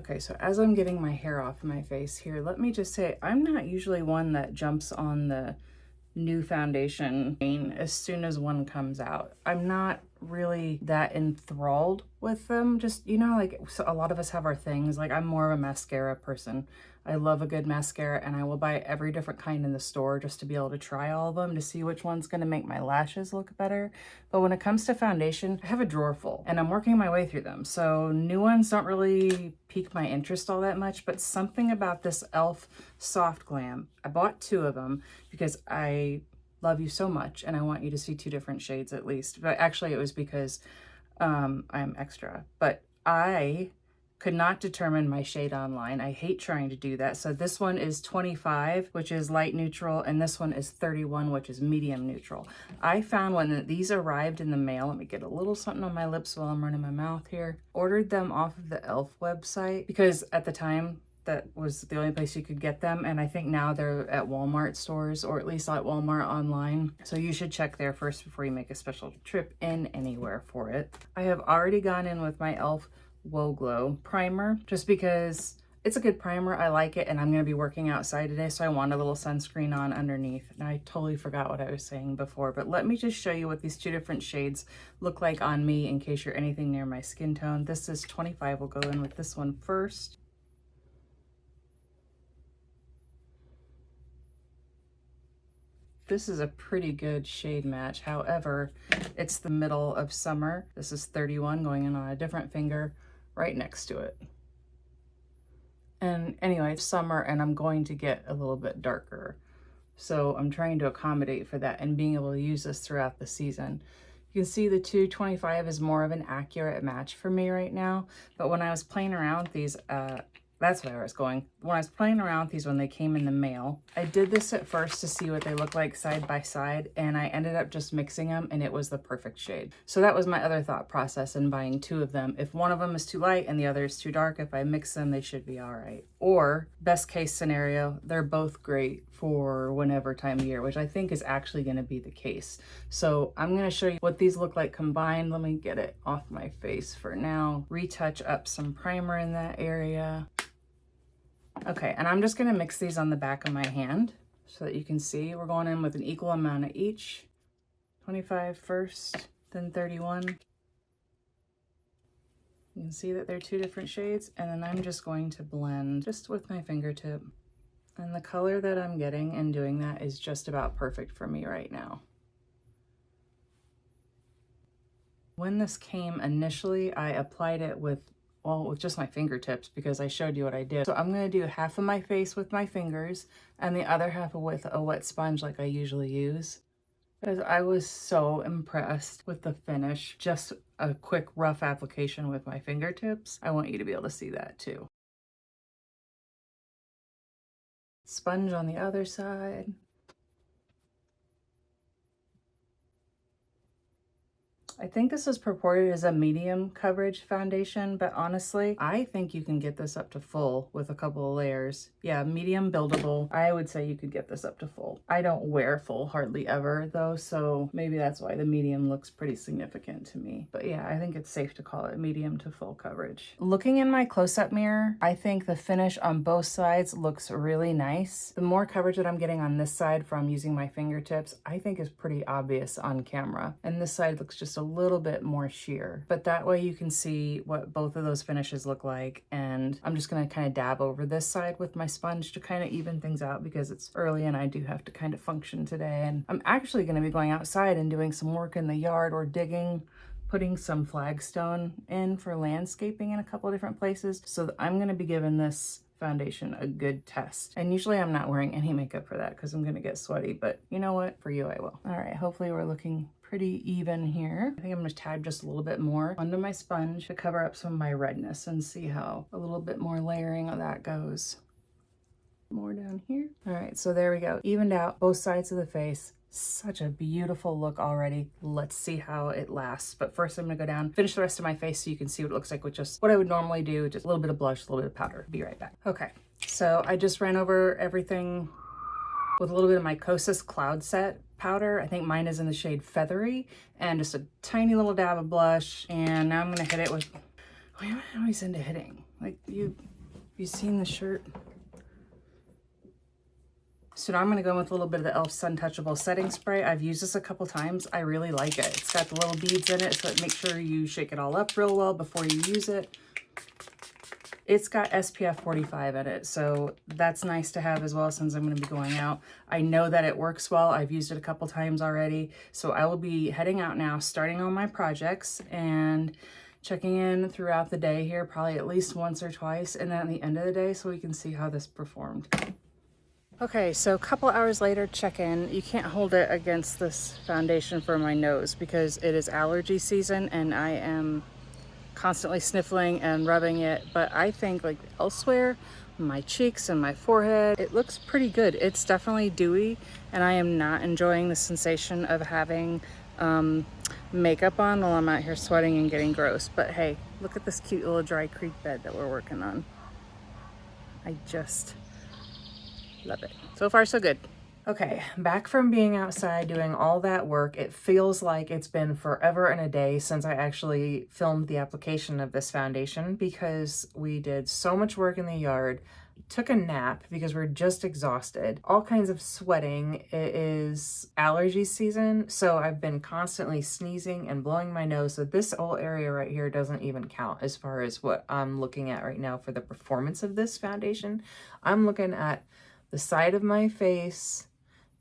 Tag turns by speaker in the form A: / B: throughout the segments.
A: Okay, so as I'm getting my hair off my face here, let me just say, I'm not usually one that jumps on the new foundation as soon as one comes out. I'm not really that enthralled with them. Just, you know, like, so a lot of us have our things. Like, I'm more of a mascara person. I love a good mascara, and I will buy every different kind in the store just to be able to try all of them to see which one's going to make my lashes look better. But when it comes to foundation, I have a drawer full and I'm working my way through them. So new ones don't really pique my interest all that much, but something about this e.l.f. Soft Glam, I bought 2 of them because I love you so much and I want you to see 2 different shades at least. But actually it was because I'm extra, but I could not determine my shade online. I hate trying to do that. So this one is 25, which is light neutral, and this one is 31, which is medium neutral. I found when these arrived in the mail, let me get a little something on my lips while I'm running my mouth here, ordered them off of the e.l.f. website because at the time that was the only place you could get them, and I think now they're at Walmart stores, or at least at Walmart online. So you should check there first before you make a special trip in anywhere for it. I have already gone in with my e.l.f. Whoa Glow primer just because it's a good primer. I like it, and I'm going to be working outside today, so I want a little sunscreen on underneath. And I totally forgot what I was saying before, but let me just show you what these 2 different shades look like on me in case you're anything near my skin tone. This is 25. We'll go in with this one first. This is a pretty good shade match. However, it's the middle of summer. This is 31 going in on a different finger right next to it. And anyway, it's summer and I'm going to get a little bit darker. So I'm trying to accommodate for that and being able to use this throughout the season. You can see the 225 is more of an accurate match for me right now. But when I was playing around with these, that's where I was going. When I was playing around with these when they came in the mail, I did this at first to see what they look like side by side, and I ended up just mixing them, and it was the perfect shade. So that was my other thought process in buying 2 of them. If one of them is too light and the other is too dark, if I mix them, they should be all right. Or best case scenario, they're both great for whenever time of year, which I think is actually going to be the case. So I'm going to show you what these look like combined. Let me get it off my face for now. Retouch up some primer in that area. Okay, and I'm just going to mix these on the back of my hand so that you can see. We're going in with an equal amount of each. 25 first, then 31. You can see that they're 2 different shades, and then I'm just going to blend just with my fingertip. And the color that I'm getting and doing that is just about perfect for me right now. When this came initially, I applied it with just my fingertips because I showed you what I did. So I'm going to do half of my face with my fingers and the other half with a wet sponge like I usually use. Because I was so impressed with the finish. Just a quick rough application with my fingertips. I want you to be able to see that too. Sponge on the other side. I think this is purported as a medium coverage foundation, but honestly, I think you can get this up to full with a couple of layers. Yeah, medium buildable. I would say you could get this up to full. I don't wear full hardly ever though, so maybe that's why the medium looks pretty significant to me. But yeah, I think it's safe to call it medium to full coverage. Looking in my close-up mirror, I think the finish on both sides looks really nice. The more coverage that I'm getting on this side from using my fingertips, I think is pretty obvious on camera. And this side looks just a little bit more sheer, but that way you can see what both of those finishes look like. And I'm just going to kind of dab over this side with my sponge to kind of even things out because it's early and I do have to kind of function today. And I'm actually going to be going outside and doing some work in the yard or digging, putting some flagstone in for landscaping in a couple of different places. So I'm going to be giving this foundation a good test. And usually I'm not wearing any makeup for that because I'm going to get sweaty, but you know what? For you, I will. All right, hopefully we're looking pretty even here. I think I'm going to tab just a little bit more onto my sponge to cover up some of my redness and see how a little bit more layering of that goes. More down here. All right, so there we go. Evened out both sides of the face. Such a beautiful look already. Let's see how it lasts. But first I'm gonna go down, finish the rest of my face so you can see what it looks like with just what I would normally do. Just a little bit of blush, a little bit of powder. Be right back. Okay, so I just ran over everything with a little bit of my Kosas Cloud Set powder. I think mine is in the shade Feathery, and just a tiny little dab of blush. And now I'm gonna hit it with, I'm always into hitting. Like, you you seen the shirt? So now I'm going to go in with a little bit of the e.l.f. Sun Touchable Setting Spray. I've used this a couple times. I really like it. It's got the little beads in it, so make sure you shake it all up real well before you use it. It's got SPF 45 in it, so that's nice to have as well since I'm going to be going out. I know that it works well. I've used it a couple times already, so I will be heading out now, starting on my projects and checking in throughout the day here, probably at least once or twice, and then at the end of the day so we can see how this performed. Okay, so a couple hours later, check in. You can't hold it against this foundation for my nose because it is allergy season and I am constantly sniffling and rubbing it. But I think like elsewhere, my cheeks and my forehead, it looks pretty good. It's definitely dewy and I am not enjoying the sensation of having makeup on while I'm out here sweating and getting gross. But hey, look at this cute little dry creek bed that we're working on. I just love it. So far, so good. Okay, back from being outside doing all that work, it feels like it's been forever and a day since I actually filmed the application of this foundation because we did so much work in the yard, took a nap because we're just exhausted, all kinds of sweating. It is allergy season, so I've been constantly sneezing and blowing my nose, so this whole area right here doesn't even count as far as what I'm looking at right now for the performance of this foundation. I'm looking at the side of my face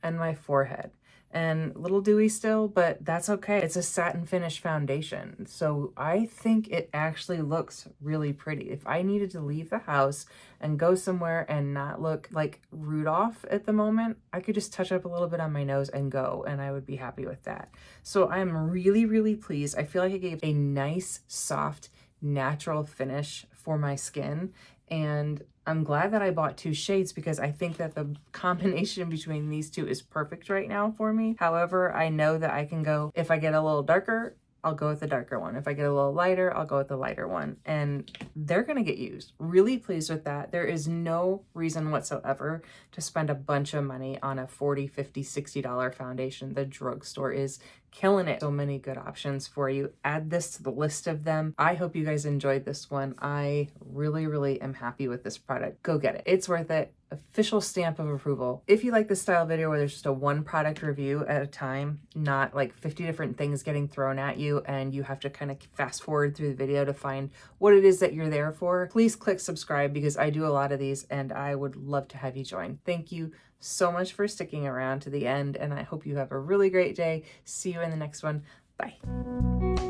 A: and my forehead, and a little dewy still, but that's okay. It's a satin finish foundation, so I think it actually looks really pretty. If I needed to leave the house and go somewhere and not look like Rudolph at the moment, I could just touch up a little bit on my nose and go, and I would be happy with that. So I'm really, really pleased. I feel like I gave a nice, soft, natural finish for my skin, and I'm glad that I bought two shades because I think that the combination between these two is perfect right now for me. However, I know that I can go, if I get a little darker, I'll go with the darker one. If I get a little lighter, I'll go with the lighter one. And they're gonna get used. Really pleased with that. There is no reason whatsoever to spend a bunch of money on a $40, $50, $60 foundation. The drugstore is killing it. So many good options for you. Add this to the list of them. I hope you guys enjoyed this one. I really, really am happy with this product. Go get it. It's worth it. Official stamp of approval. If you like this style video where there's just a one product review at a time, not like 50 different things getting thrown at you and you have to kind of fast forward through the video to find what it is that you're there for, please click subscribe because I do a lot of these and I would love to have you join. Thank you so much for sticking around to the end and I hope you have a really great day. See you in the next one. Bye.